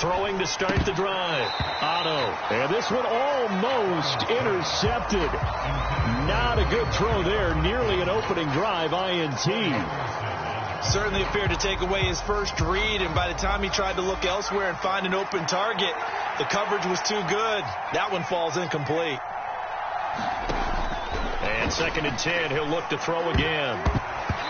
throwing to start the drive. Otto. And this one almost intercepted. Not a good throw there. Nearly an opening drive INT. Certainly appeared to take away his first read, and by the time he tried to look elsewhere and find an open target, the coverage was too good. That one falls incomplete. And 2nd and 10, he'll look to throw again.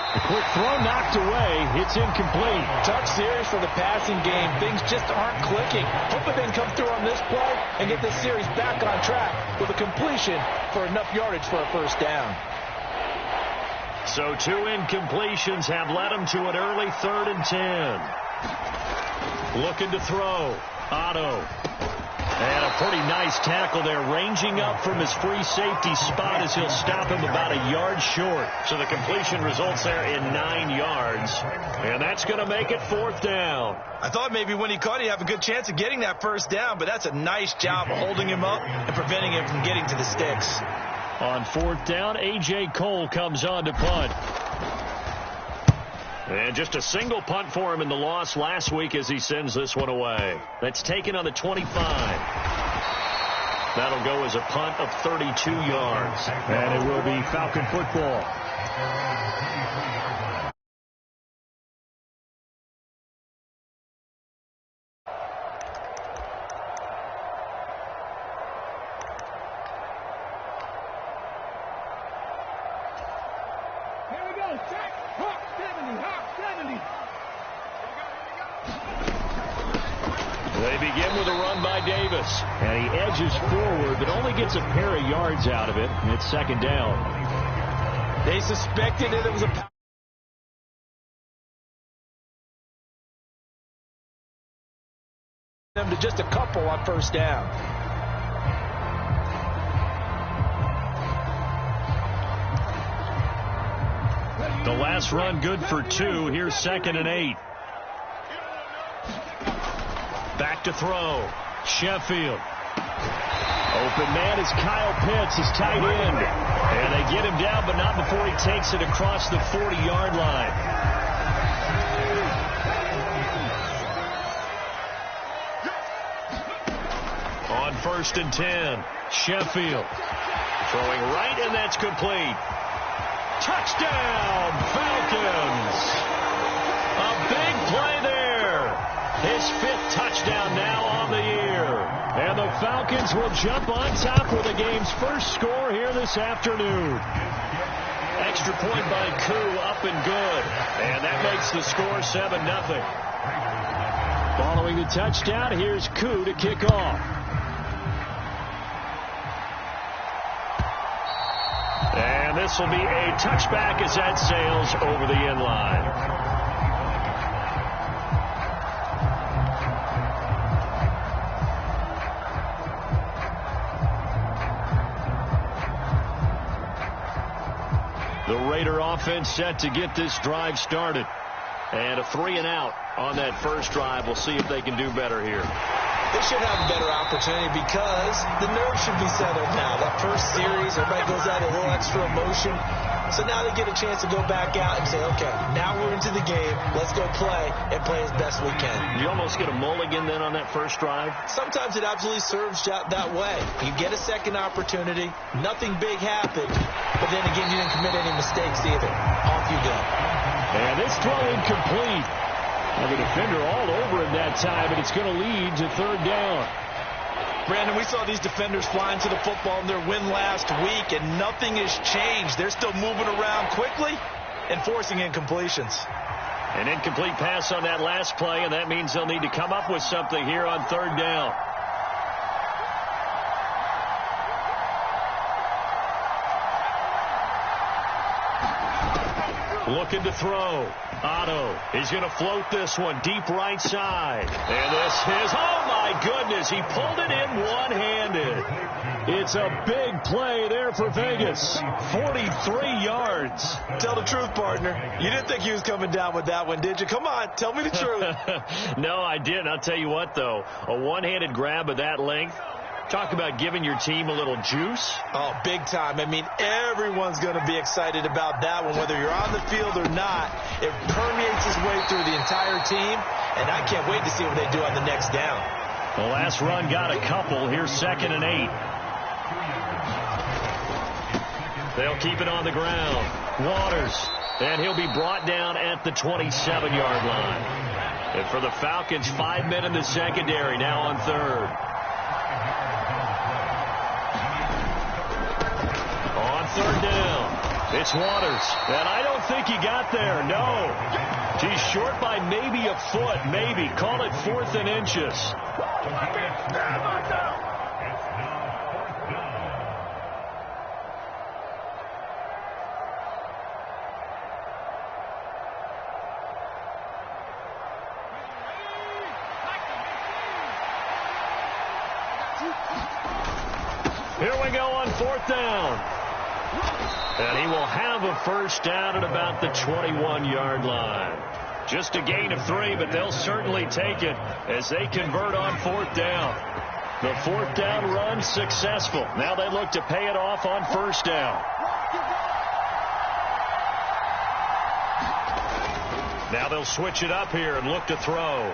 A quick throw knocked away. It's incomplete. Tough series for the passing game. Things just aren't clicking. Hoping they can come through on this play and get this series back on track with a completion for enough yardage for a first down. So 2 incompletions have led him to an early 3rd and 10. Looking to throw. Otto. And a pretty nice tackle there, ranging up from his free safety spot as he'll stop him about a yard short. So the completion results there in 9 yards. And that's going to make it 4th down. I thought maybe when he caught, he'd have a good chance of getting that first down, but that's a nice job of holding him up and preventing him from getting to the sticks. On 4th down, A.J. Cole comes on to punt. And just a single punt for him in the loss last week as he sends this one away. That's taken on the 25. That'll go as a punt of 32 yards. And it will be Falcon football. They begin with a run by Davis. And he edges forward, but only gets a pair of yards out of it. And it's 2nd down. They suspected that it was a them to just a couple on first down. The last run good for 2. Here's 2nd and 8. Back to throw. Sheffield. Open man is Kyle Pitts, his tight end. And they get him down, but not before he takes it across the 40-yard line. On 1st and 10, Sheffield. Throwing right, and that's complete. Touchdown, Falcons. A big play there. His 5th touchdown now on the year. And the Falcons will jump on top with the game's first score here this afternoon. Extra point by Koo, up and good. And that makes the score 7-0. Following the touchdown, here's Koo to kick off. And this will be a touchback as that sails over the end line. The Raider offense set to get this drive started. And a 3-and-out on that first drive. We'll see if they can do better here. They should have a better opportunity because the nerves should be settled now. That first series, everybody goes out a little extra emotion. So now they get a chance to go back out and say, okay, now we're into the game. Let's go play and play as best we can. You almost get a mulligan then on that first drive? Sometimes it absolutely serves that way. You get a second opportunity. Nothing big happened. But then again, you didn't commit any mistakes either. Off you go. And this throw incomplete. And the defender all over him that time, and it's going to lead to 3rd down. Brandon, we saw these defenders flying to the football in their win last week, and nothing has changed. They're still moving around quickly and forcing incompletions. An incomplete pass on that last play, and that means they'll need to come up with something here on 3rd down. Looking to throw. Otto is going to float this one deep right side. And this is, oh my goodness, he pulled it in one-handed. It's a big play there for Vegas. 43 yards. Tell the truth, partner. You didn't think he was coming down with that one, did you? Come on, tell me the truth. No, I didn't. I'll tell you what, though. A one-handed grab of that length, Talk about giving your team a little juice. Oh, big time. I mean, everyone's going to be excited about that one, whether you're on the field or not. It permeates its way through the entire team, and I can't wait to see what they do on the next down. The last run got a couple. Here's 2nd and 8. They'll keep it on the ground. Waters, and he'll be brought down at the 27-yard line. And for the Falcons, 5 men in the secondary, now on 3rd. On 3rd down, it's Waters, and I don't think he got there, no. He's short by maybe a foot, maybe. Call it 4th and inches. Here we go on 4th down. And he will have a first down at about the 21-yard line. Just a gain of 3, but they'll certainly take it as they convert on 4th down. The 4th down run successful. Now they look to pay it off on 1st down. Now they'll switch it up here and look to throw.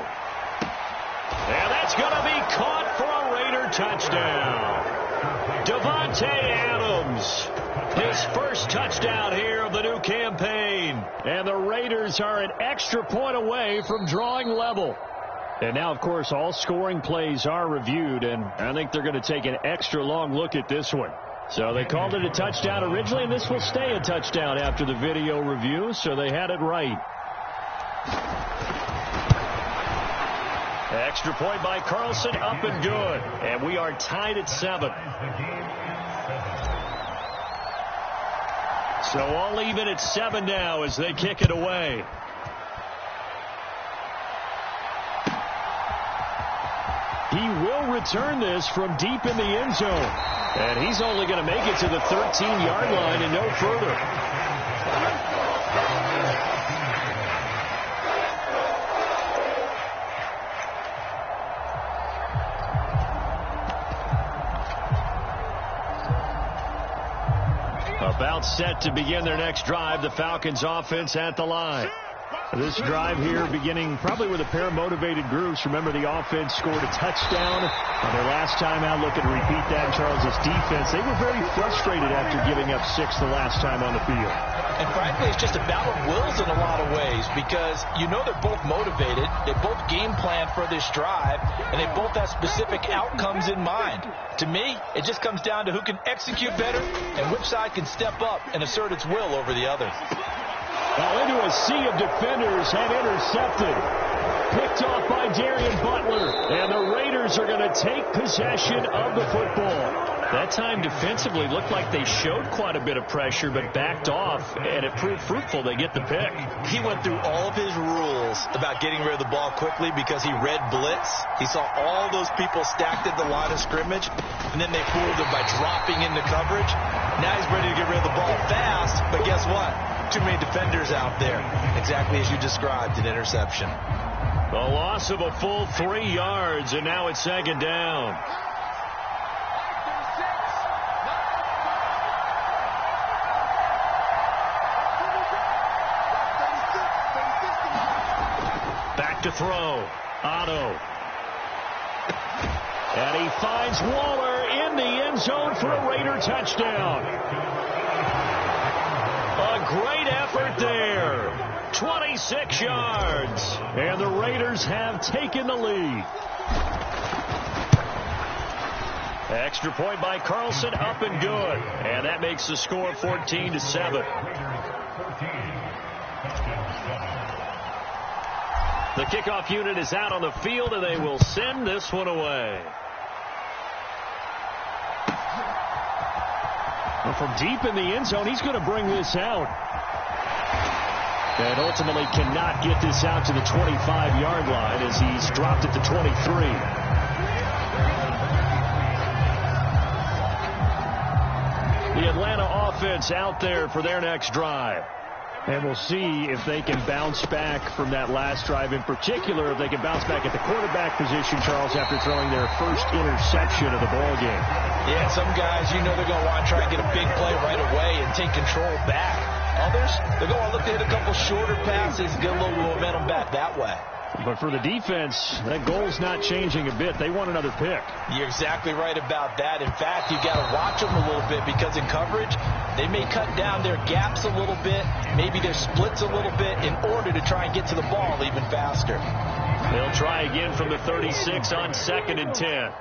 And that's going to be caught for a Raider touchdown. Devontae Adams, his first touchdown here of the new campaign. And the Raiders are an extra point away from drawing level. And now, of course, all scoring plays are reviewed, and I think they're going to take an extra long look at this one. So they called it a touchdown originally, and this will stay a touchdown after the video review, so they had it right. Extra point by Carlson, up and good. And we are tied at 7. So all even at 7 now as they kick it away. He will return this from deep in the end zone. And he's only going to make it to the 13-yard line and no further. About set to begin their next drive. The Falcons offense at the line. This drive here beginning probably with a pair of motivated groups. Remember, the offense scored a touchdown on their last time out. Looking to repeat that in Charles' defense. They were very frustrated after giving up 6 the last time on the field. And frankly, it's just a battle of wills in a lot of ways because you know they're both motivated. They both game plan for this drive, and they both have specific outcomes in mind. To me, it just comes down to who can execute better and which side can step up and assert its will over the other. Well, into a sea of defenders and intercepted. Picked off by Darian Butler. And the Raiders are going to take possession of the football. That time defensively looked like they showed quite a bit of pressure but backed off, and it proved fruitful. They get the pick. He went through all of his rules about getting rid of the ball quickly because he read blitz. He saw all those people stacked at the line of scrimmage, and then they fooled him by dropping into coverage. Now he's ready to get rid of the ball fast, but guess what? Too many defenders out there. Exactly as you described, an interception. A loss of a full 3 yards, and now it's 2nd down. Back to throw. Otto. And he finds Waller in the end zone for a Raider touchdown. A great effort there. 26 yards. And the Raiders have taken the lead. Extra point by Carlson, up and good. And that makes the score 14-7. The kickoff unit is out on the field, and they will send this one away. Well, from deep in the end zone, he's going to bring this out. And ultimately cannot get this out to the 25-yard line as he's dropped at the 23. The Atlanta offense out there for their next drive. And we'll see if they can bounce back from that last drive, in particular, if they can bounce back at the quarterback position, Charles, after throwing their first interception of the ball game. Yeah, some guys, they're going to want to try and get a big play right away and take control back. Others, they're going to look to hit a couple shorter passes and get a little momentum back that way. But for the defense, that goal's not changing a bit. They want another pick. You're exactly right about that. In fact, you got to watch them a little bit because in coverage, they may cut down their gaps a little bit, maybe their splits a little bit in order to try and get to the ball even faster. They'll try again from the 36 on 2nd and 10.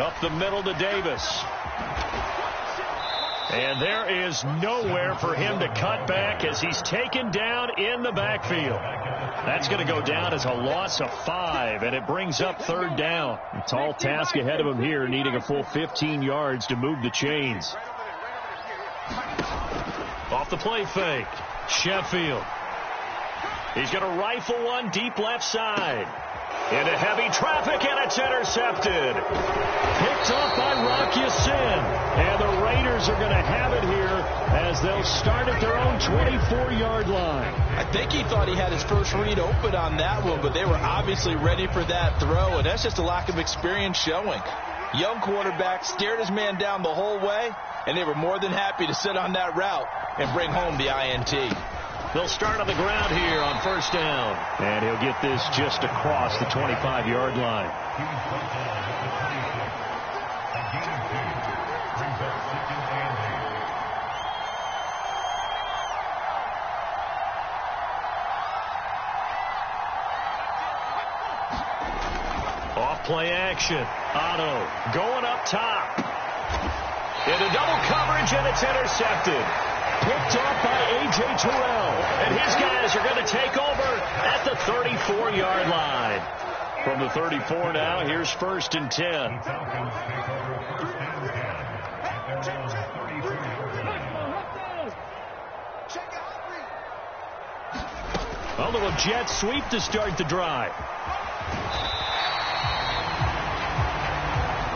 Up the middle to Davis. And there is nowhere for him to cut back as he's taken down in the backfield. That's going to go down as a loss of 5, and it brings up 3rd down. A tall task ahead of him here, needing a full 15 yards to move the chains. Off the play fake, Sheffield. He's going to rifle one deep left side. Into heavy traffic, and it's intercepted. Picked off by Rock Ya-Sin. And the Raiders are going to have it here as they'll start at their own 24-yard line. I think he thought he had his first read open on that one, but they were obviously ready for that throw, and that's just a lack of experience showing. Young quarterback stared his man down the whole way, and they were more than happy to sit on that route and bring home the INT. They'll start on the ground here on 1st down. And he'll get this just across the 25-yard line. Off play action. Otto going up top. Into double coverage, and it's intercepted. Picked off by A.J. Terrell. And his guys are going to take over at the 34-yard line. From the 34 now, here's 1st and 10. A little jet sweep to start the drive.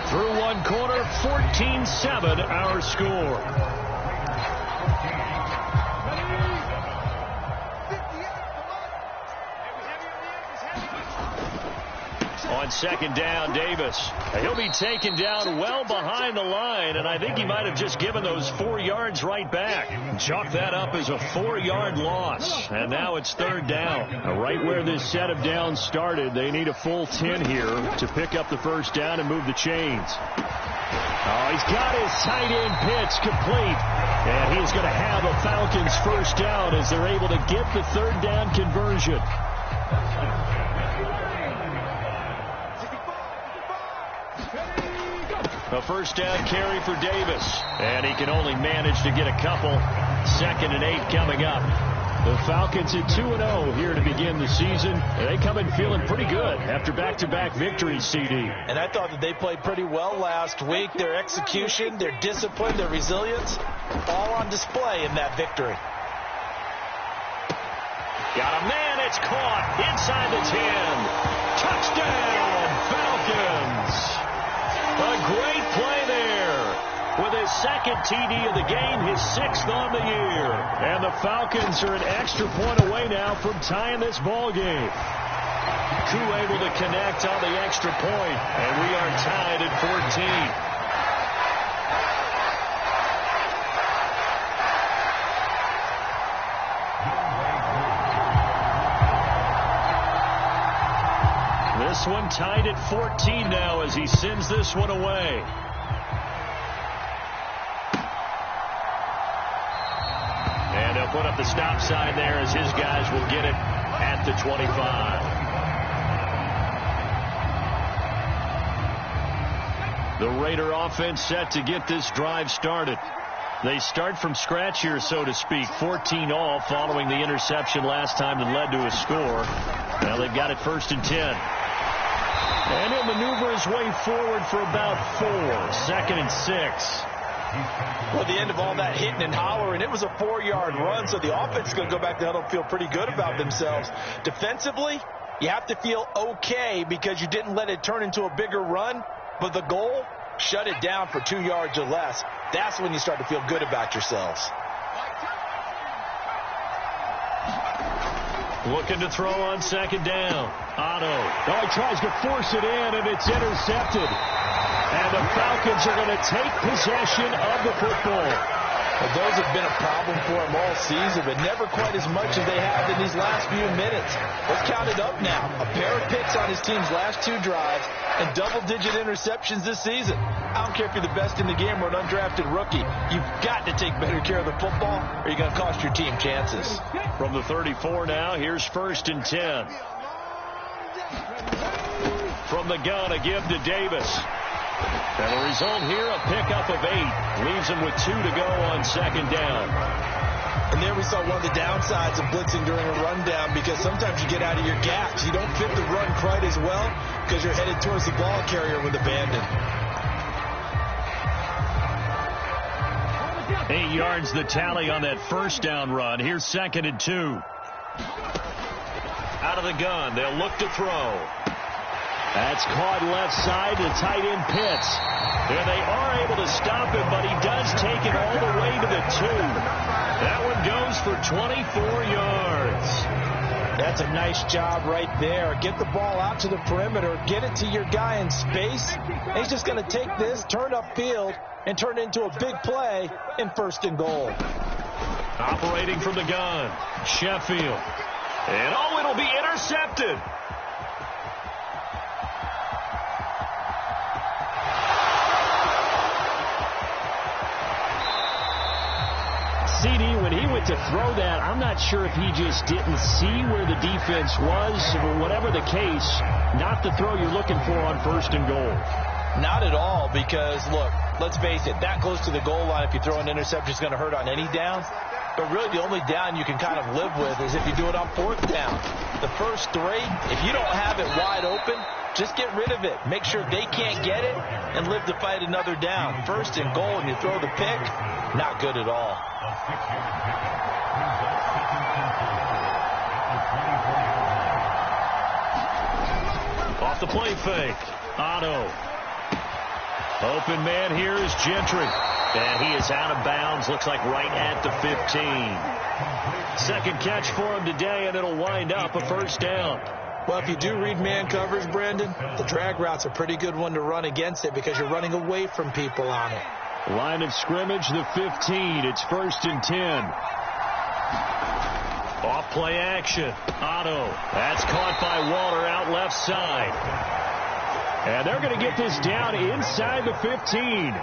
Through one quarter, 14-7 our score. On 2nd down, Davis. He'll be taken down well behind the line, and I think he might have just given those 4 yards right back. Chalk that up as a 4-yard loss, and now it's 3rd down. Right where this set of downs started, they need a full 10 here to pick up the 1st down and move the chains. Oh, he's got his tight end pitch complete, and he's going to have a Falcons 1st down as they're able to get the 3rd down conversion. A 1st down carry for Davis, and he can only manage to get a couple. 2nd and 8 coming up. The Falcons at 2-0 here to begin the season. They come in feeling pretty good after back-to-back victories, CD. And I thought that they played pretty well last week. Their execution, their discipline, their resilience, all on display in that victory. Got a man, it's caught inside the 10. Touchdown, Falcons. A great play there with his 2nd TD of the game, his 6th on the year. And the Falcons are an extra point away now from tying this ball game. Koo able to connect on the extra point, and we are tied at 14. This one tied at 14 now as he sends this one away. And he'll put up the stop sign there as his guys will get it at the 25. The Raider offense set to get this drive started. They start from scratch here, so to speak. 14 all following the interception last time that led to a score. Now they've got it 1st and 10. And he'll maneuver his way forward for about 4. 2nd and 6. Well, at the end of all that hitting and hollering, it was a 4-yard run, so the offense is going to go back to huddle and feel pretty good about themselves. Defensively, you have to feel okay because you didn't let it turn into a bigger run, but the goal, shut it down for 2 yards or less. That's when you start to feel good about yourselves. Looking to throw on second down. Otto. Oh, he tries to force it in, and it's intercepted. And the Falcons are going to take possession of the football. Well, those have been a problem for him all season, but never quite as much as they have in these last few minutes. Let's count it up now. A pair of picks on his team's last 2 drives and double-digit interceptions this season. I don't care if you're the best in the game or an undrafted rookie. You've got to take better care of the football or you're going to cost your team chances. From the 34 now, here's 1st and 10. From the gun, a give to Davis. And the result here, a pickup of 8. Leaves him with 2 to go on second down. And there we saw one of the downsides of blitzing during a rundown, because sometimes you get out of your gaps. You don't fit the run quite as well because you're headed towards the ball carrier with abandon. 8 yards the tally on that first down run. Here's 2nd and 2. Out of the gun, they'll look to throw. That's caught left side to tight end Pitts. And they are able to stop him, but he does take it all the way to the 2. That one goes for 24 yards. That's a nice job right there. Get the ball out to the perimeter, get it to your guy in space. And he's just going to take this, turn upfield, and turn it into a big play in 1st and goal. Operating from the gun, Sheffield. And it'll be intercepted. CD, when he went to throw that, I'm not sure if he just didn't see where the defense was, or whatever the case, not the throw you're looking for on 1st and goal. Not at all, because, look, let's face it, that close to the goal line, if you throw an interception, is going to hurt on any down. But really, the only down you can kind of live with is if you do it on 4th down. The first 3, if you don't have it wide open, just get rid of it. Make sure they can't get it and live to fight another down. 1st and goal, and you throw the pick, not good at all. Off the play fake. Otto. Open man here is Gentry. And he is out of bounds. Looks like right at the 15. 2nd catch for him today, and it'll wind up a 1st down. Well, if you do read man coverage, Brandon, the drag route's a pretty good one to run against it because you're running away from people on it. Line of scrimmage, the 15. It's 1st and 10. Off play action. Otto. That's caught by Waller out left side. And they're going to get this down inside the 15.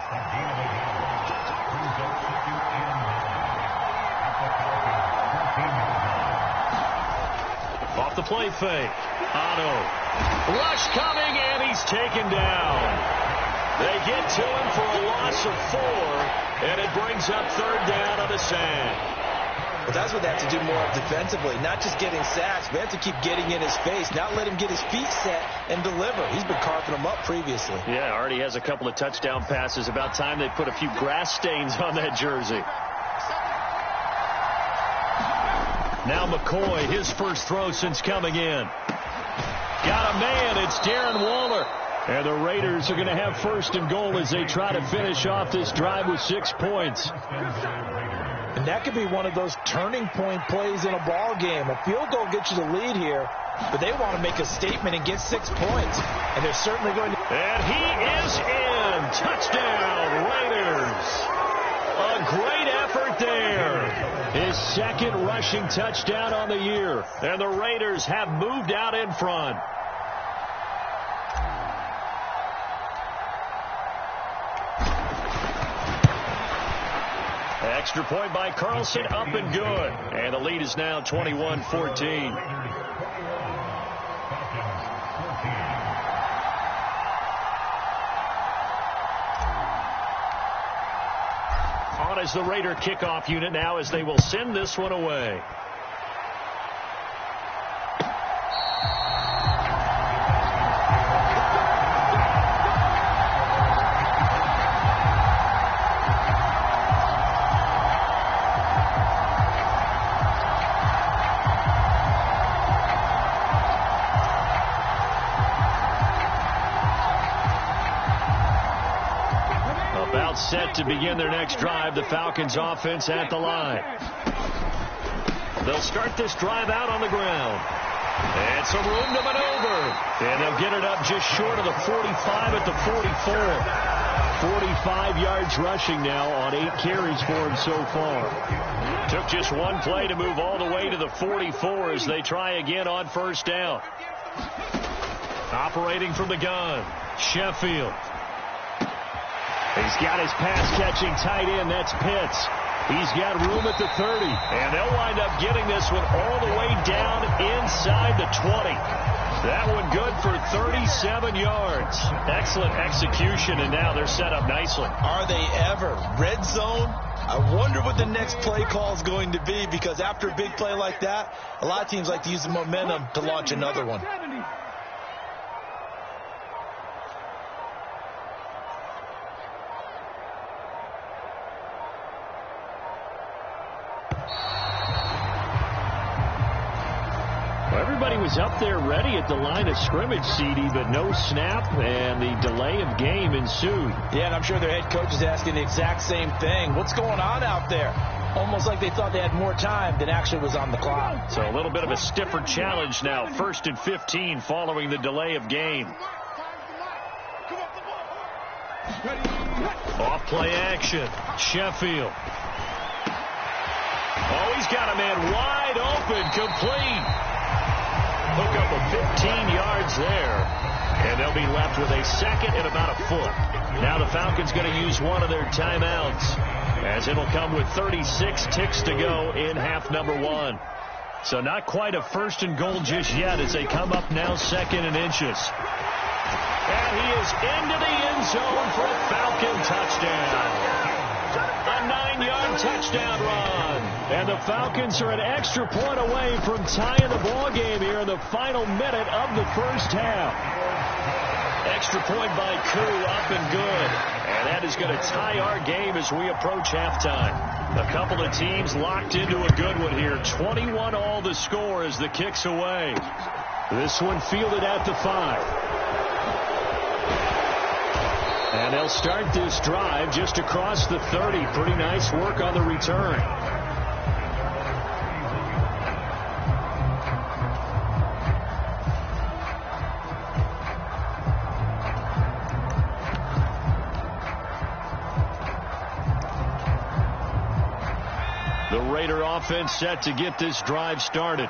Off the play fake. Otto. Rush coming, and he's taken down. They get to him for a loss of 4, and it brings up 3rd down on the sand. But that's what they have to do more of defensively, not just getting sacks. We have to keep getting in his face, not let him get his feet set and deliver. He's been carving them up previously. Yeah, already has a couple of touchdown passes. About time they put a few grass stains on that jersey. Now McCoy, his first throw since coming in. Got a man, it's Darren Waller. And the Raiders are going to have 1st and goal as they try to finish off this drive with 6 points. And that could be one of those turning point plays in a ball game. A field goal gets you the lead here, but they want to make a statement and get 6 points. And they're certainly going to. And he is in. Touchdown, Raiders. A great effort there. His 2nd rushing touchdown on the year. And the Raiders have moved out in front. Extra point by Carlson, up and good. And the lead is now 21-14. On is the Raider kickoff unit now as they will send this one away. Set to begin their next drive, the Falcons offense at the line. They'll start this drive out on the ground. And some room to maneuver. And they'll get it up just short of the 45 at the 44. 45 yards rushing now on 8 carries for him so far. Took just one play to move all the way to the 44 as they try again on first down. Operating from the gun, Sheffield. He's got his pass-catching tight end. That's Pitts. He's got room at the 30. And they'll wind up getting this one all the way down inside the 20. That one good for 37 yards. Excellent execution, and now they're set up nicely. Are they ever? Red zone? I wonder what the next play call is going to be, because after a big play like that, a lot of teams like to use the momentum to launch another one. Everybody was up there ready at the line of scrimmage, CD, but no snap, and the delay of game ensued. Yeah, and I'm sure their head coach is asking the exact same thing. What's going on out there? Almost like they thought they had more time than actually was on the clock. So a little bit of a stiffer challenge now. 1st and 15 following the delay of game. Off play action. Sheffield. Oh, he's got a man wide open, complete. Hook up of 15 yards there, and they'll be left with a second and about a foot. Now the Falcons going to use one of their timeouts, as it'll come with 36 ticks to go in half number 1. So not quite a 1st and goal just yet as they come up now 2nd and inches. And he is into the end zone for a Falcon touchdown. A 9-yard touchdown run. And the Falcons are an extra point away from tying the ball game here in the final minute of the first half. Extra point by Koo, up and good. And that is going to tie our game as we approach halftime. A couple of teams locked into a good one here. 21 all the score as the kick's away. This one fielded at the 5. And they'll start this drive just across the 30. Pretty nice work on the return. The Raider offense set to get this drive started.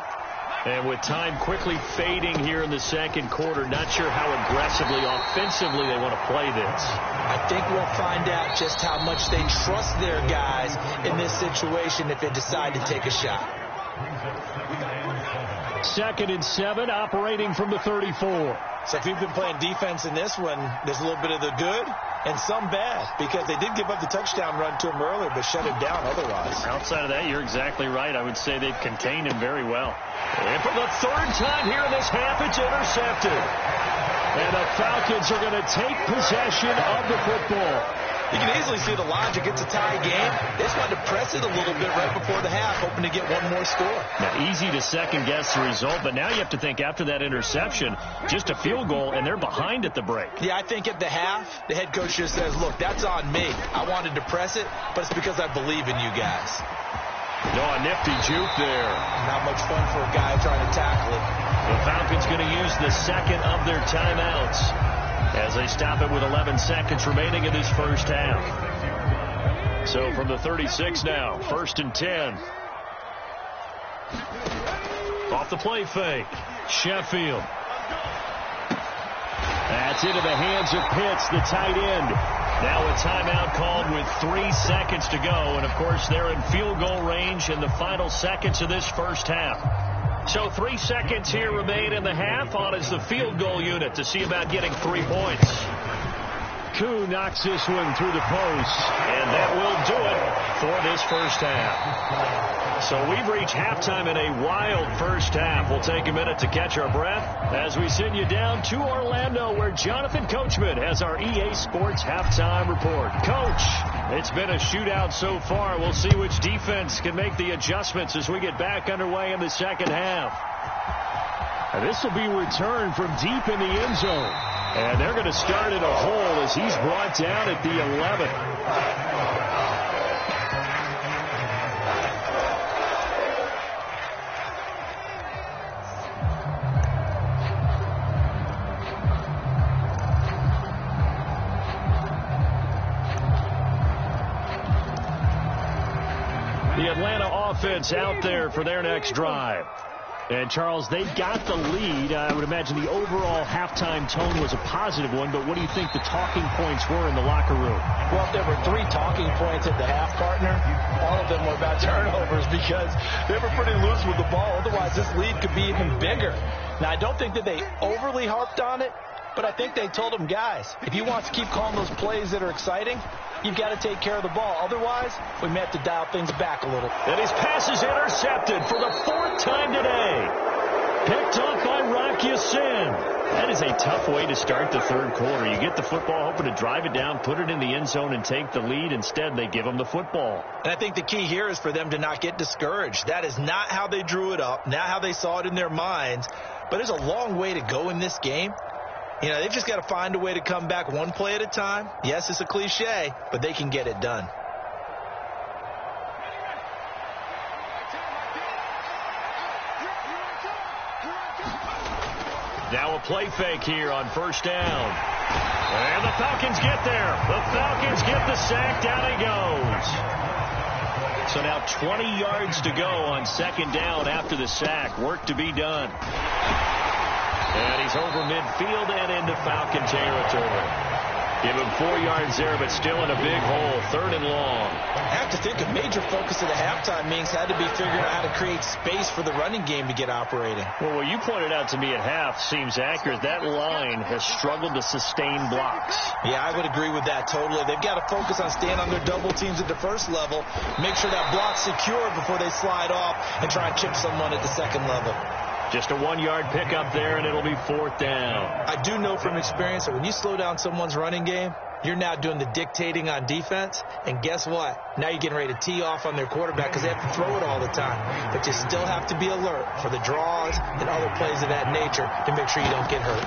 And with time quickly fading here in the second quarter, not sure how aggressively, offensively they want to play this. I think we'll find out just how much they trust their guys in this situation if they decide to take a shot. 2nd and 7, operating from the 34. So if you've been playing defense in this one, there's a little bit of the good and some bad, because they did give up the touchdown run to him earlier, but shut him down otherwise. Outside of that, you're exactly right. I would say they've contained him very well. And for the 3rd time here in this half, it's intercepted. And the Falcons are going to take possession of the football. You can easily see the logic. It's a tie game. They just wanted to press it a little bit right before the half, hoping to get one more score. Now, easy to second-guess the result, but now you have to think after that interception, just a field goal, and they're behind at the break. Yeah, I think at the half, the head coach just says, look, that's on me. I wanted to press it, but it's because I believe in you guys. No, a nifty juke there. Not much fun for a guy trying to tackle it. The Falcons going to use the second of their timeouts as they stop it with 11 seconds remaining in this first half. So from the 36 now, 1st and 10. Off the play fake. Sheffield. That's into the hands of Pitts, the tight end. Now a timeout called with 3 seconds to go. And, of course, they're in field goal range in the final seconds of this first half. So 3 seconds here remain in the half. On is the field goal unit to see about getting 3 points. Koo knocks this one through the post. And that will do it for this first half. So we've reached halftime in a wild first half. We'll take a minute to catch our breath as we send you down to Orlando, where Jonathan Coachman has our EA Sports halftime report. Coach, it's been a shootout so far. We'll see which defense can make the adjustments as we get back underway in the second half. And this will be returned from deep in the end zone. And they're going to start in a hole as he's brought down at the 11. The Atlanta offense out there for their next drive. And, Charles, they got the lead. I would imagine the overall halftime tone was a positive one, but what do you think the talking points were in the locker room? Well, if there were 3 talking points at the half, partner, all of them were about turnovers because they were pretty loose with the ball. Otherwise, this lead could be even bigger. Now, I don't think that they overly harped on it, but I think they told them, guys, if you want to keep calling those plays that are exciting, you've got to take care of the ball. Otherwise, we may have to dial things back a little. And his pass is intercepted for the 4th time today. Picked off by Rock Ya-Sin. That is a tough way to start the 3rd quarter. You get the football, hoping to drive it down, put it in the end zone, and take the lead. Instead, they give them the football. And I think the key here is for them to not get discouraged. That is not how they drew it up, not how they saw it in their minds. But there's a long way to go in this game. You know, they've just got to find a way to come back one play at a time. Yes, it's a cliche, but they can get it done. Now a play fake here on 1st down. And the Falcons get there. The Falcons get the sack. Down he goes. So now 20 yards to go on 2nd down after the sack. Work to be done. And he's over midfield and into Falcon territory. Give him 4 yards there, but still in a big hole. 3rd and long. I have to think a major focus of the halftime meetings had to be figuring out how to create space for the running game to get operating. Well, what you pointed out to me at half seems accurate. That line has struggled to sustain blocks. Yeah, I would agree with that totally. They've got to focus on staying on their double teams at the 1st level, make sure that block's secure before they slide off and try and chip someone at the 2nd level. Just a 1-yard pickup there, and it'll be 4th down. I do know from experience that when you slow down someone's running game, you're now doing the dictating on defense. And guess what? Now you're getting ready to tee off on their quarterback because they have to throw it all the time. But you still have to be alert for the draws and other plays of that nature to make sure you don't get hurt.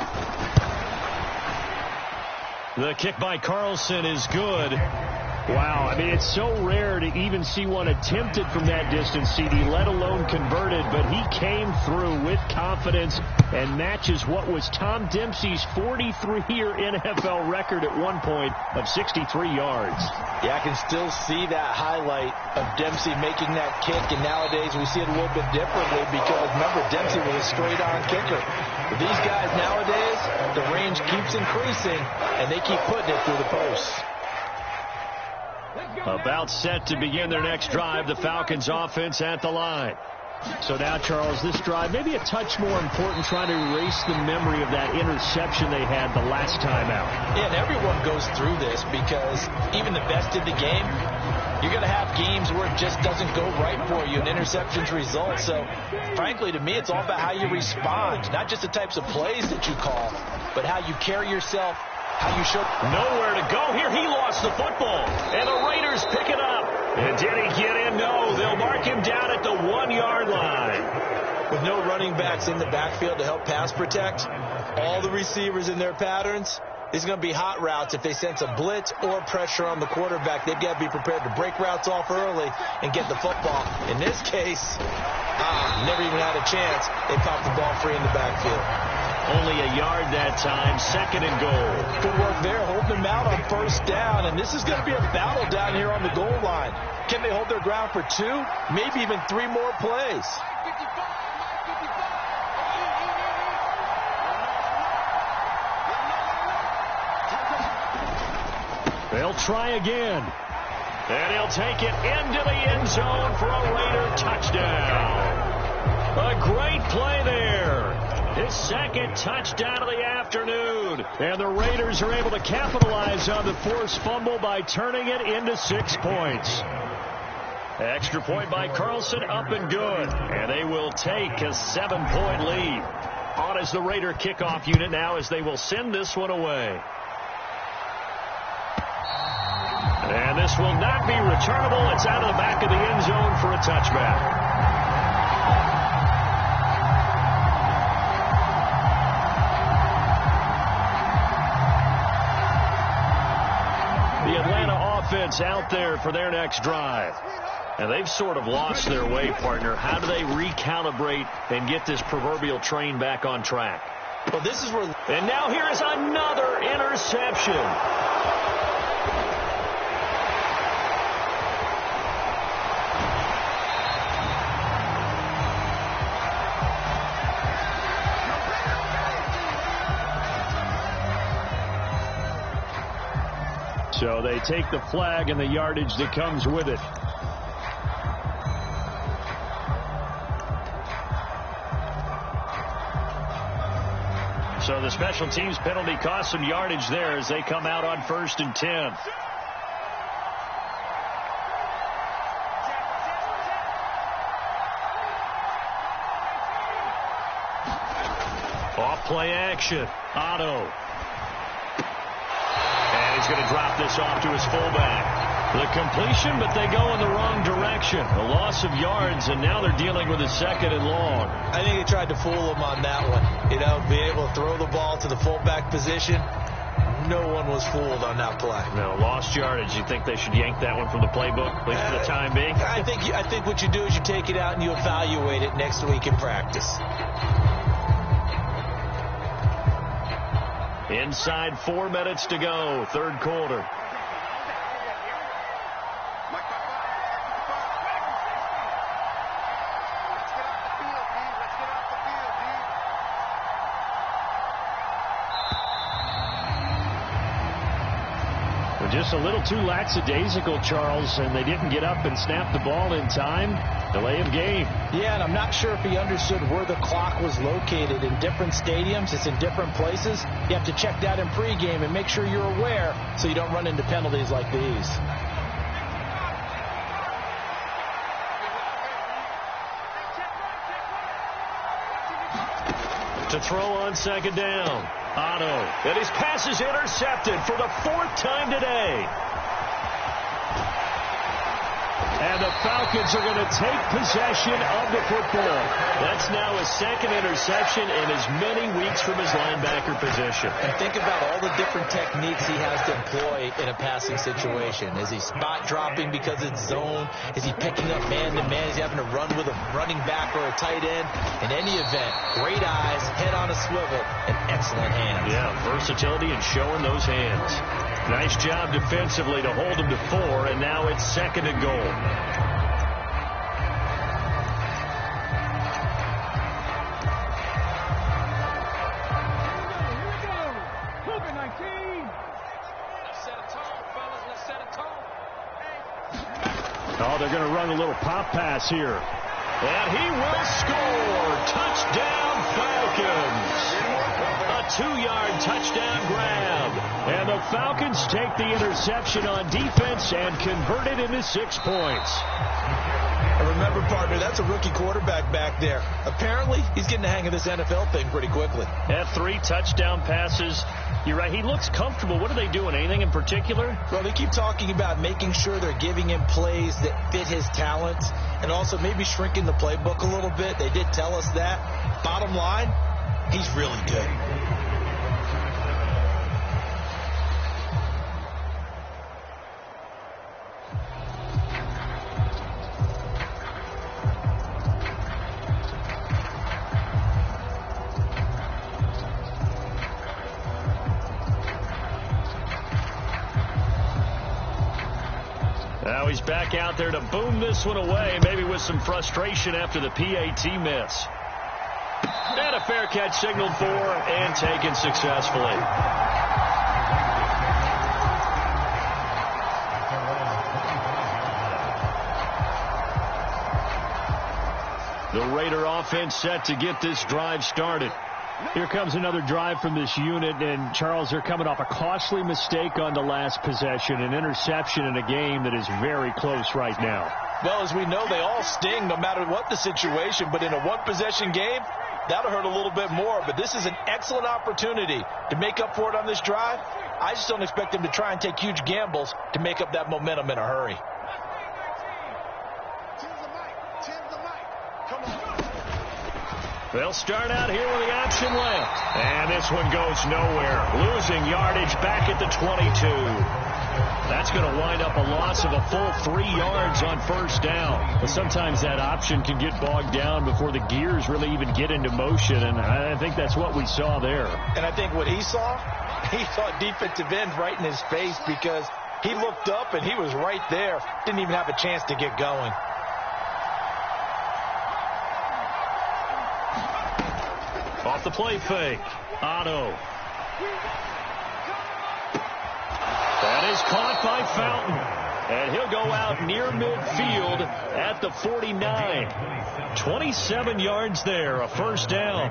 The kick by Carlson is good. Wow, I mean, it's so rare to even see one attempted from that distance, CD, let alone converted, but he came through with confidence and matches what was Tom Dempsey's 43-year NFL record at one point of 63 yards. Yeah, I can still see that highlight of Dempsey making that kick, and nowadays we see it a little bit differently because, remember, Dempsey was a straight-on kicker. But these guys nowadays, the range keeps increasing, and they keep putting it through the posts. About set to begin their next drive, the Falcons offense at the line. So now, Charles, this drive maybe a touch more important, trying to erase the memory of that interception they had the last time out. Yeah, and everyone goes through this because even the best in the game, you're going to have games where it just doesn't go right for you, and interceptions result. So, frankly, to me, it's all about how you respond, not just the types of plays that you call, but how you carry yourself. How you show nowhere to go here. He lost the football, and the Raiders pick it up. And did he get in? No. They'll mark him down at the 1-yard line. With no running backs in the backfield to help pass protect, all the receivers in their patterns, it's going to be hot routes. If they sense a blitz or pressure on the quarterback, they've got to be prepared to break routes off early and get the football. In this case, never even had a chance. They popped the ball free in the backfield. Only a yard that time, 2nd and goal. Good work there, holding them out on 1st down, and this is going to be a battle down here on the goal line. Can they hold their ground for 2, maybe even 3 more plays? They'll try again. And he'll take it into the end zone for a Raider touchdown. A great play there. His 2nd touchdown of the afternoon. And the Raiders are able to capitalize on the forced fumble by turning it into 6 points. Extra point by Carlson, up and good. And they will take a 7-point lead. On as the Raider kickoff unit now as they will send this one away. And this will not be returnable. It's out of the back of the end zone for a touchback. The Atlanta offense out there for their next drive. And they've sort of lost their way, partner. How do they recalibrate and get this proverbial train back on track? Well, this is where... And now here is another interception. So they take the flag and the yardage that comes with it. So the special teams penalty cost some yardage there as they come out on 1st and 10. Off play action. Otto. And he's going to drop this off to his fullback. The completion, but they go in the wrong direction. A loss of yards, and now they're dealing with a 2nd and long. I think they tried to fool him on that one. You know, be able to throw the ball to the fullback position. No one was fooled on that play. No, lost yardage. You think they should yank that one from the playbook, at least for the time being? I think what you do is you take it out and you evaluate it next week in practice. Inside 4 minutes to go, 3rd quarter. Just a little too lackadaisical, Charles, and they didn't get up and snap the ball in time. Delay of game. Yeah, and I'm not sure if he understood where the clock was located. In different stadiums, it's in different places. You have to check that in pregame and make sure you're aware so you don't run into penalties like these. To throw on 2nd down. Otto. And his pass is intercepted for the 4th time today. And the Falcons are going to take possession of the football. That's now his 2nd interception in as many weeks from his linebacker position. And think about all the different techniques he has to employ in a passing situation. Is he spot dropping because it's zone? Is he picking up man-to-man? Is he having to run with a running back or a tight end? In any event, great eyes, head on a swivel, and excellent hands. Yeah, versatility and showing those hands. Nice job defensively to hold him to 4, and now it's 2nd and goal. Oh, they're going to run a little pop pass here. And he will score. Touchdown, Falcons. A 2-yard touchdown grab. And the Falcons take the interception on defense and convert it into 6 points. And remember, partner, that's a rookie quarterback back there. Apparently, he's getting the hang of this NFL thing pretty quickly. Had 3 touchdown passes. You're right. He looks comfortable. What are they doing? Anything in particular? Well, they keep talking about making sure they're giving him plays that fit his talents and also maybe shrinking the playbook a little bit. They did tell us that. Bottom line, he's really good. Now he's back out there to boom this one away, maybe with some frustration after the PAT miss. And a fair catch signaled for and taken successfully. The Raider offense set to get this drive started. Here comes another drive from this unit, and Charles, they're coming off a costly mistake on the last possession, an interception in a game that is very close right now. Well, as we know, they all sting no matter what the situation, but in a one-possession game, that'll hurt a little bit more. But this is an excellent opportunity to make up for it on this drive. I just don't expect them to try and take huge gambles to make up that momentum in a hurry. They'll start out here with the option left. And this one goes nowhere. Losing yardage back at the 22. That's going to wind up a loss of a full 3 yards on 1st down. But sometimes that option can get bogged down before the gears really even get into motion, and I think that's what we saw there. And I think what he saw defensive end right in his face because he looked up and he was right there. Didn't even have a chance to get going. Off the play fake. Otto. That is caught by Fountain. And he'll go out near midfield at the 49. 27 yards there, a first down.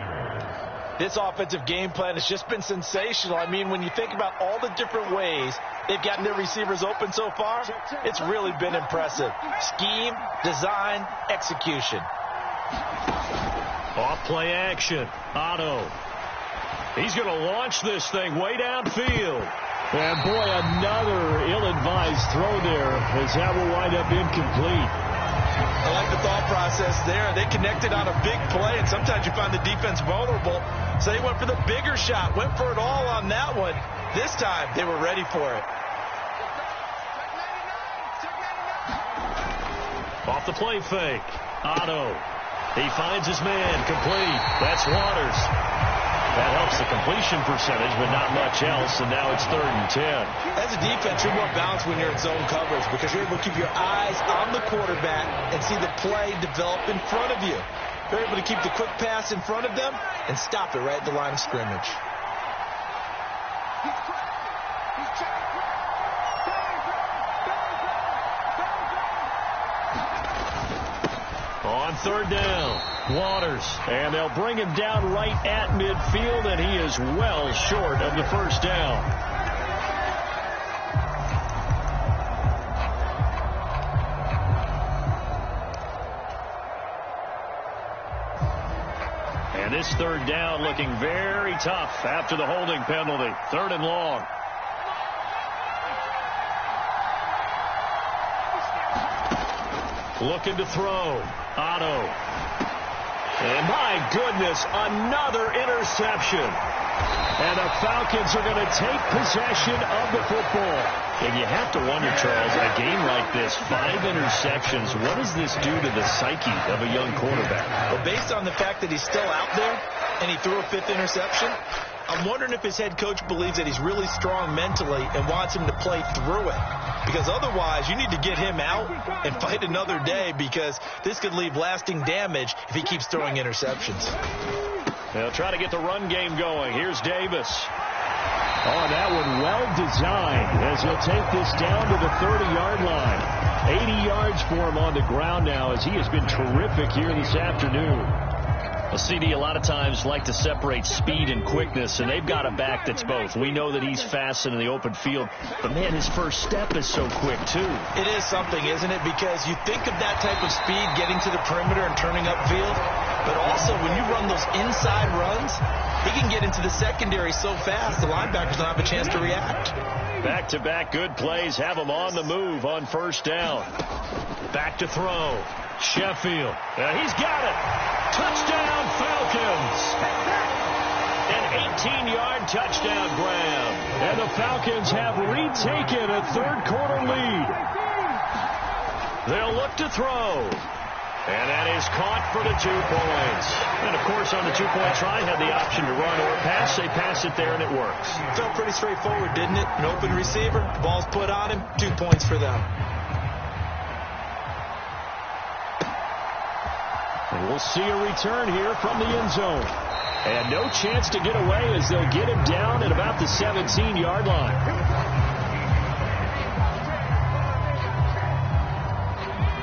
This offensive game plan has just been sensational. I mean, when you think about all the different ways they've gotten their receivers open so far, it's really been impressive. Scheme, design, execution. Off play action. Otto. He's going to launch this thing way downfield. And boy, another ill-advised throw there as that will wind up incomplete. I like the thought process there. They connected on a big play, and sometimes you find the defense vulnerable. So they went for the bigger shot, went for it all on that one. This time, they were ready for it. Off the play fake. Otto. He finds his man. Complete. That's Waters. That helps the completion percentage, but not much else, and now it's 3rd and 10. As a defense, you're more balanced when you're in zone coverage because you're able to keep your eyes on the quarterback and see the play develop in front of you. You're able to keep the quick pass in front of them and stop it right at the line of scrimmage. On 3rd down, Waters, and they'll bring him down right at midfield, and he is well short of the first down. And this 3rd down looking very tough after the holding penalty. 3rd and long. Looking to throw. Otto. And my goodness, another interception. And the Falcons are going to take possession of the football. And you have to wonder, Charles, a game like this, 5 interceptions, what does this do to the psyche of a young quarterback? Well, based on the fact that he's still out there and he threw a 5th interception, I'm wondering if his head coach believes that he's really strong mentally and wants him to play through it. Because otherwise, you need to get him out and fight another day because this could leave lasting damage if he keeps throwing interceptions. They'll try to get the run game going. Here's Davis. Oh, that one well designed as he'll take this down to the 30-yard line. 80 yards for him on the ground now as he has been terrific here this afternoon. Well, CD, a lot of times like to separate speed and quickness, and they've got a back that's both. We know that he's fast in the open field, but, man, his first step is so quick, too. It is something, isn't it? Because you think of that type of speed getting to the perimeter and turning upfield, but also when you run those inside runs, he can get into the secondary so fast the linebackers don't have a chance to react. Back-to-back good plays have him on the move on 1st down. Back to throw. Sheffield. He's got it. Touchdown, Falcons. An 18-yard touchdown grab. And the Falcons have retaken a 3rd quarter lead. They'll look to throw. And that is caught for the 2 points. And, of course, on the 2-point try, had the option to run or pass. They pass it there, and it works. Felt pretty straightforward, didn't it? An open receiver, the ball's put on him, 2 points for them. And we'll see a return here from the end zone. And no chance to get away as they'll get him down at about the 17-yard line.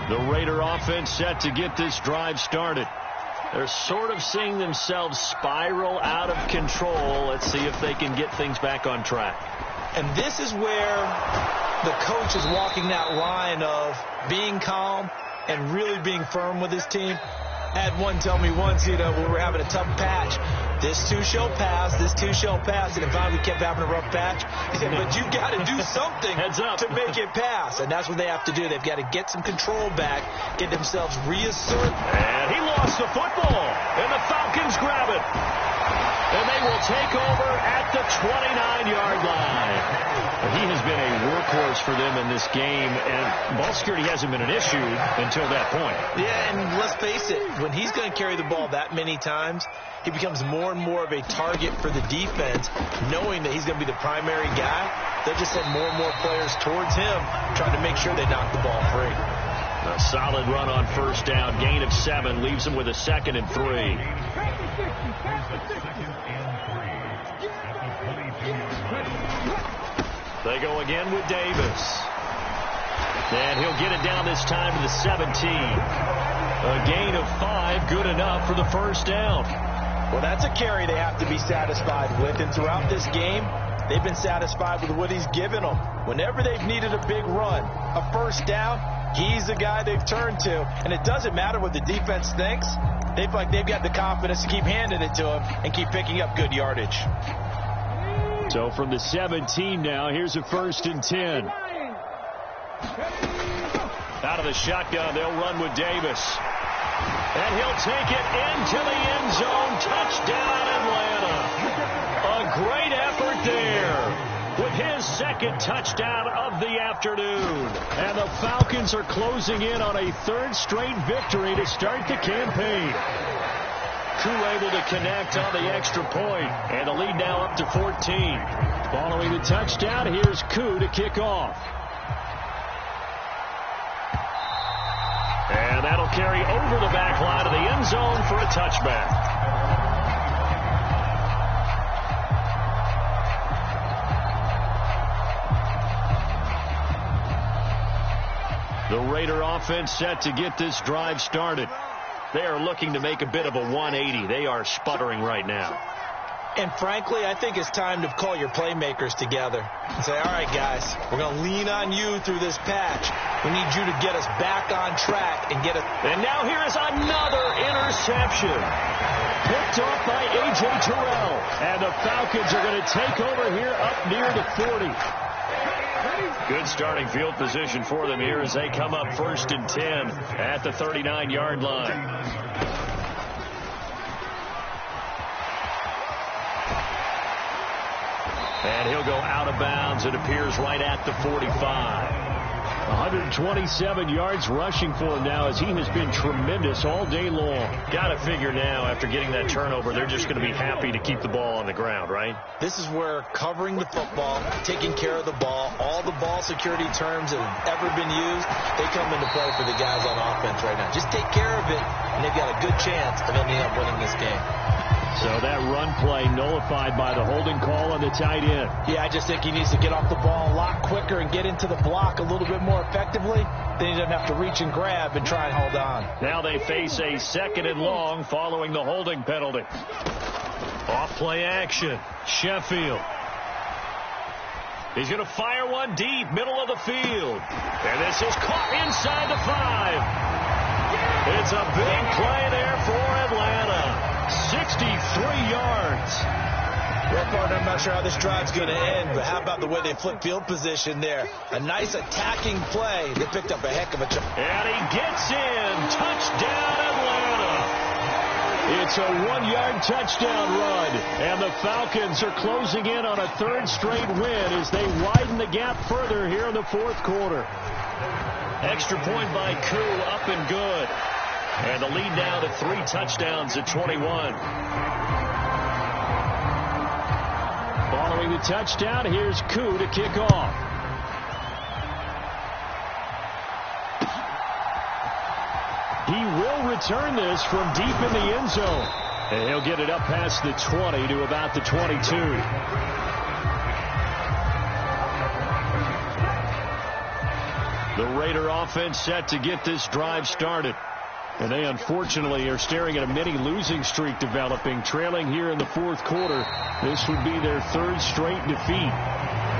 The Raider offense set to get this drive started. They're sort of seeing themselves spiral out of control. Let's see if they can get things back on track. And this is where the coach is walking that line of being calm and really being firm with his team. I had one tell me once, when we were having a tough patch, this too shall pass, this too shall pass. And if we kept having a rough patch, he said, but you've got to do something to make it pass. And that's what they have to do. They've got to get some control back, get themselves reassert. And he lost the football, and the Falcons grab it. And they will take over at the 29-yard line. He has been a workhorse for them in this game, and ball security hasn't been an issue until that point. Yeah, and let's face it, when he's going to carry the ball that many times, he becomes more and more of a target for the defense, knowing that he's going to be the primary guy. They'll just send more and more players towards him, trying to make sure they knock the ball free. A solid run on 1st down, gain of 7, leaves him with a 2nd and 3. They go again with Davis. And he'll get it down this time to the 17. A gain of 5, good enough for the first down. Well, that's a carry they have to be satisfied with. And throughout this game, they've been satisfied with what he's given them. Whenever they've needed a big run, a first down, he's the guy they've turned to. And it doesn't matter what the defense thinks. They feel like they've got the confidence to keep handing it to him and keep picking up good yardage. So from the 17 now, here's a 1st and 10. Out of the shotgun, they'll run with Davis. And he'll take it into the end zone. Touchdown, Atlanta. A great effort there with his second touchdown of the afternoon. And the Falcons are closing in on a 3rd straight victory to start the campaign. Koo able to connect on the extra point, and the lead now up to 14. Following the touchdown, here's Koo to kick off. And that'll carry over the back line of the end zone for a touchback. The Raider offense set to get this drive started. They are looking to make a bit of a 180. They are sputtering right now. And frankly, I think it's time to call your playmakers together and say, all right, guys, we're going to lean on you through this patch. We need you to get us back on track and get us. And now here is another interception. Picked off by A.J. Terrell. And the Falcons are going to take over here up near the 40. Good starting field position for them here as they come up 1st and 10 at the 39-yard line. And he'll go out of bounds, it appears, right at the 45. 127 yards rushing for him now as he has been tremendous all day long. Got to figure now, after getting that turnover, they're just going to be happy to keep the ball on the ground, right? This is where covering the football, taking care of the ball, all the ball security terms that have ever been used, they come into play for the guys on offense right now. Just take care of it, and they've got a good chance of ending up winning this game. So that run play nullified by the holding call on the tight end. Yeah, I just think he needs to get off the ball a lot quicker and get into the block a little bit more effectively. Then he doesn't have to reach and grab and try and hold on. Now they face a 2nd and long following the holding penalty. Off play action. Sheffield. He's going to fire one deep, middle of the field. And this is caught inside the 5. It's a big play there for Atlanta. 63 yards. Well, partner, I'm not sure how this drive's going to end, but how about the way they flip field position there? A nice attacking play. They picked up a heck of a chance. And he gets in. Touchdown, Atlanta. It's a 1-yard touchdown run. And the Falcons are closing in on a 3rd straight win as they widen the gap further here in the 4th quarter. Extra point by Koo, up and good. And the lead now to 3 touchdowns at 21. Following the touchdown, here's Koo to kick off. He will return this from deep in the end zone. And he'll get it up past the 20 to about the 22. The Raider offense set to get this drive started. And they unfortunately are staring at a mini losing streak developing, trailing here in the 4th quarter. This would be their 3rd straight defeat.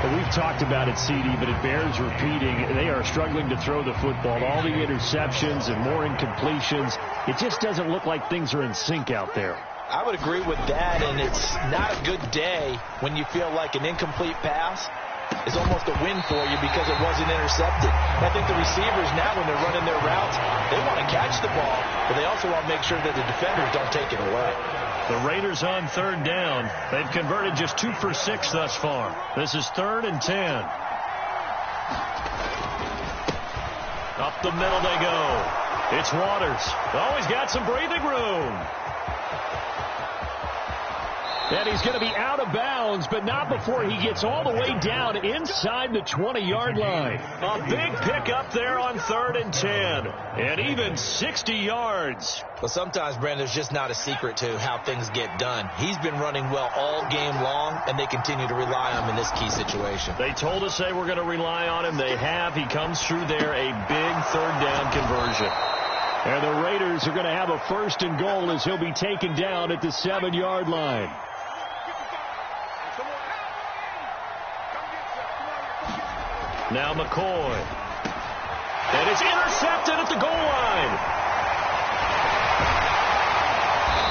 And we've talked about it, CD, but it bears repeating. They are struggling to throw the football. All the interceptions and more incompletions. It just doesn't look like things are in sync out there. I would agree with that, and it's not a good day when you feel like an incomplete pass is almost a win for you because it wasn't intercepted. I think the receivers now, when they're running their routes, they want to catch the ball, but they also want to make sure that the defenders don't take it away. The Raiders on 3rd down. They've converted just 2 for 6 thus far. This is 3rd and 10. Up the middle they go. It's Waters. Oh, he's got some breathing room. And he's going to be out of bounds, but not before he gets all the way down inside the 20-yard line. A big pickup there on 3rd and 10. And even 60 yards. Well, sometimes, Brandon, there's just not a secret to how things get done. He's been running well all game long, and they continue to rely on him in this key situation. They told us they were going to rely on him. They have. He comes through there, a big 3rd down conversion. And the Raiders are going to have a 1st and goal as he'll be taken down at the 7-yard line. Now McCoy. And it's intercepted at the goal line.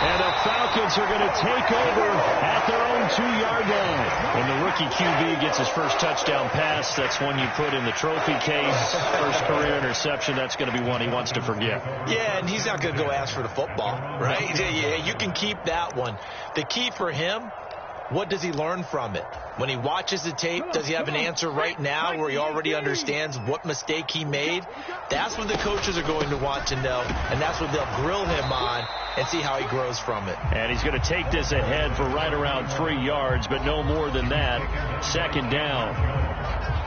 And the Falcons are going to take over at their own 2-yard line. When the rookie QB gets his first touchdown pass, that's one you put in the trophy case. First career interception, that's going to be one he wants to forget. Yeah, and he's not going to go ask for the football, right? Yeah, you can keep that one. The key for him, what does he learn from it? When he watches the tape, does he have an answer right now where he already understands what mistake he made? That's what the coaches are going to want to know, and that's what they'll grill him on and see how he grows from it. And he's going to take this ahead for right around 3 yards, but no more than that. 2nd down.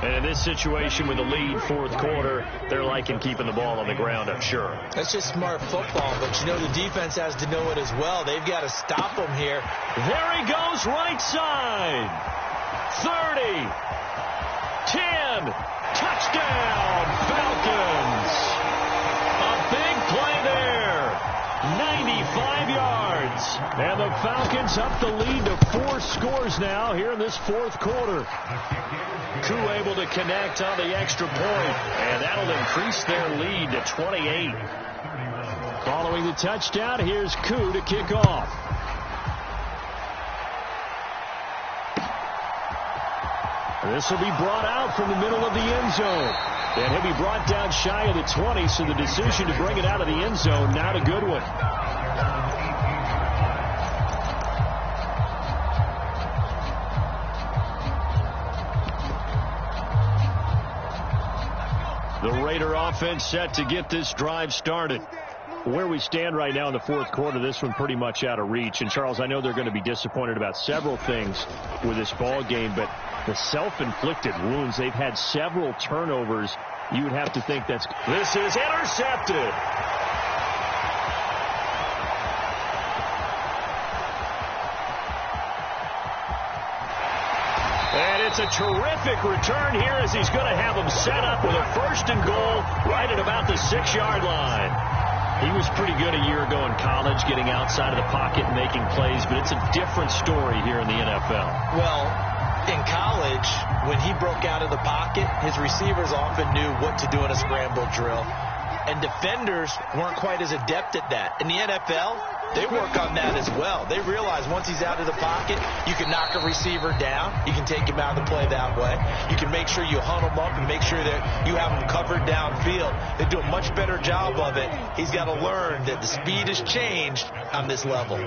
And in this situation with a lead, 4th quarter, they're liking keeping the ball on the ground, I'm sure. That's just smart football, but you know the defense has to know it as well. They've got to stop him here. There he goes, right side. 30, 10, touchdown, Falcons. A big play there, 95 yards. And the Falcons up the lead to 4 scores now here in this 4th quarter. Koo able to connect on the extra point, and that'll increase their lead to 28. Following the touchdown, here's Koo to kick off. This will be brought out from the middle of the end zone. And he'll be brought down shy of the 20, so the decision to bring it out of the end zone, not a good one. The Raider offense set to get this drive started. Where we stand right now in the 4th quarter, this one pretty much out of reach. And, Charles, I know they're going to be disappointed about several things with this ball game, but the self-inflicted wounds, they've had several turnovers. You would have to think that's... This is intercepted. And it's a terrific return here as he's going to have them set up with a 1st and goal right at about the 6-yard line. He was pretty good a year ago in college, getting outside of the pocket and making plays, but it's a different story here in the NFL. Well, in college, when he broke out of the pocket, his receivers often knew what to do in a scramble drill, and defenders weren't quite as adept at that. In the NFL, they work on that as well. They realize once he's out of the pocket, you can knock a receiver down. You can take him out of the play that way. You can make sure you hunt him up and make sure that you have him covered downfield. They do a much better job of it. He's got to learn that the speed has changed on this level.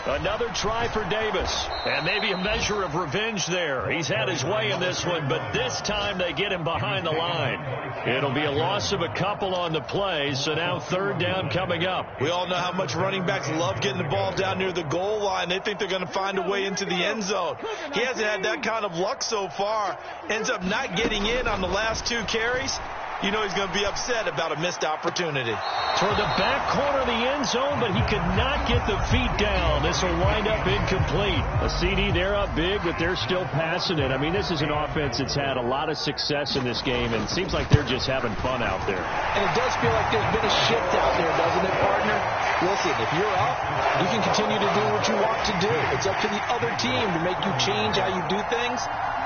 Another try for Davis, and maybe a measure of revenge there. He's had his way in this one, but this time they get him behind the line. It'll be a loss of a couple on the play, so now 3rd down coming up. We all know how much running backs love getting the ball down near the goal line. They think they're going to find a way into the end zone. He hasn't had that kind of luck so far. Ends up not getting in on the last 2 carries. You know he's going to be upset about a missed opportunity. Toward the back corner of the end zone, but he could not get the feet down. This will wind up incomplete. A CD, they're up big, but they're still passing it. I mean, this is an offense that's had a lot of success in this game, and it seems like they're just having fun out there. And it does feel like there's been a shift out there, doesn't it, partner? Listen, if you're up, you can continue to do what you want to do. It's up to the other team to make you change how you do things.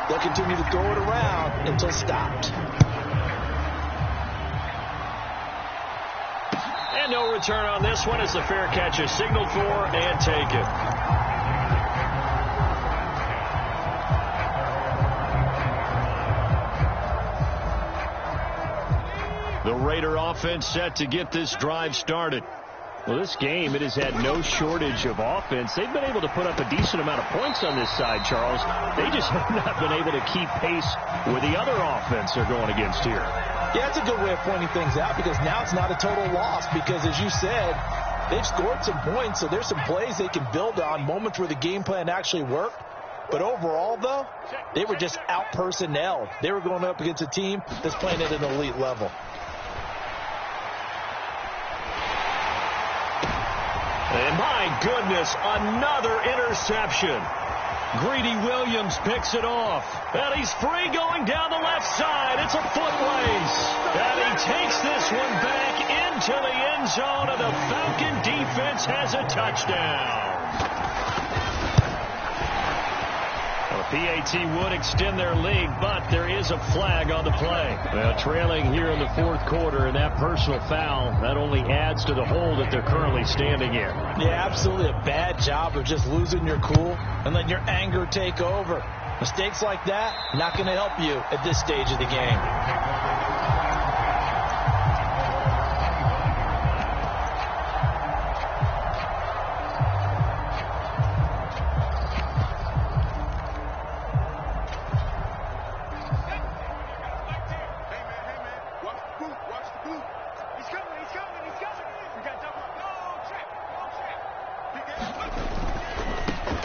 They'll continue to throw it around until stopped. And no return on this one as the fair catch is signaled for and taken. The Raider offense set to get this drive started. Well, this game, it has had no shortage of offense. They've been able to put up a decent amount of points on this side, Charles. They just have not been able to keep pace with the other offense they're going against here. Yeah, it's a good way of pointing things out because now it's not a total loss because, as you said, they've scored some points, so there's some plays they can build on, moments where the game plan actually worked. But overall, though, they were just out-personnelled. They were going up against a team that's playing at an elite level. And my goodness, another interception. Greedy Williams picks it off. And he's free going down the left side. It's a foot race. And he takes this one back into the end zone, and the Falcon defense has a touchdown. PAT would extend their lead, but there is a flag on the play. Well, trailing here in the fourth quarter, and that personal foul, that only adds to the hole that they're currently standing in. Yeah, absolutely a bad job of just losing your cool and letting your anger take over. Mistakes like that, not going to help you at this stage of the game.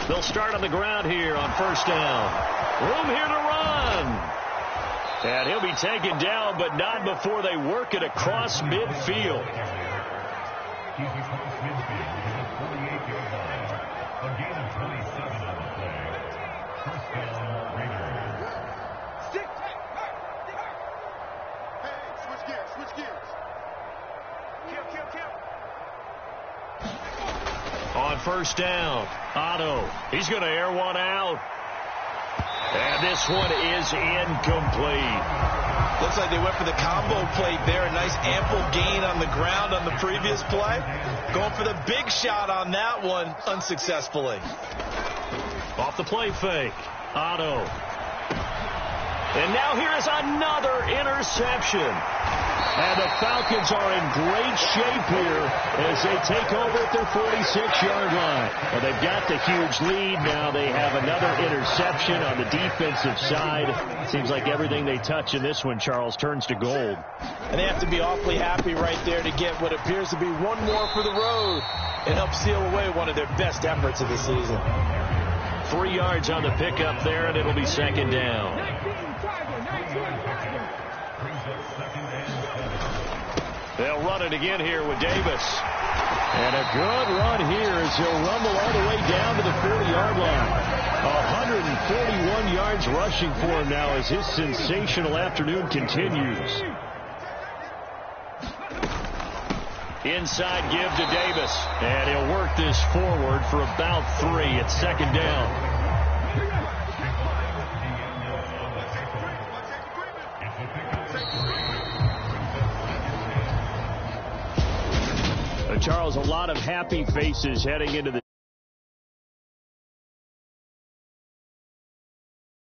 They'll start on the ground here on first down. Room here to run. And he'll be taken down, but not before they work it across midfield. On first down, Otto. He's going to air one out. And this one is incomplete. Looks like they went for the combo plate there. A nice ample gain on the ground on the previous play. Going for the big shot on that one unsuccessfully. Off the play fake, Otto. And now here is another interception. And the Falcons are in great shape here as they take over at their 46-yard line. Well, they've got the huge lead. Now they have another interception on the defensive side. Seems like everything they touch in this one, Charles, turns to gold. And they have to be awfully happy right there to get what appears to be one more for the road and help seal away one of their best efforts of the season. 3 yards on the pickup there, and it'll be second down. They'll run it again here with Davis. And a good run here as he'll rumble all the way down to the 40-yard line. 141 yards rushing for him now as his sensational afternoon continues. Inside give to Davis. And he'll work this forward for about 3 at second down. Charles, a lot of happy faces heading into the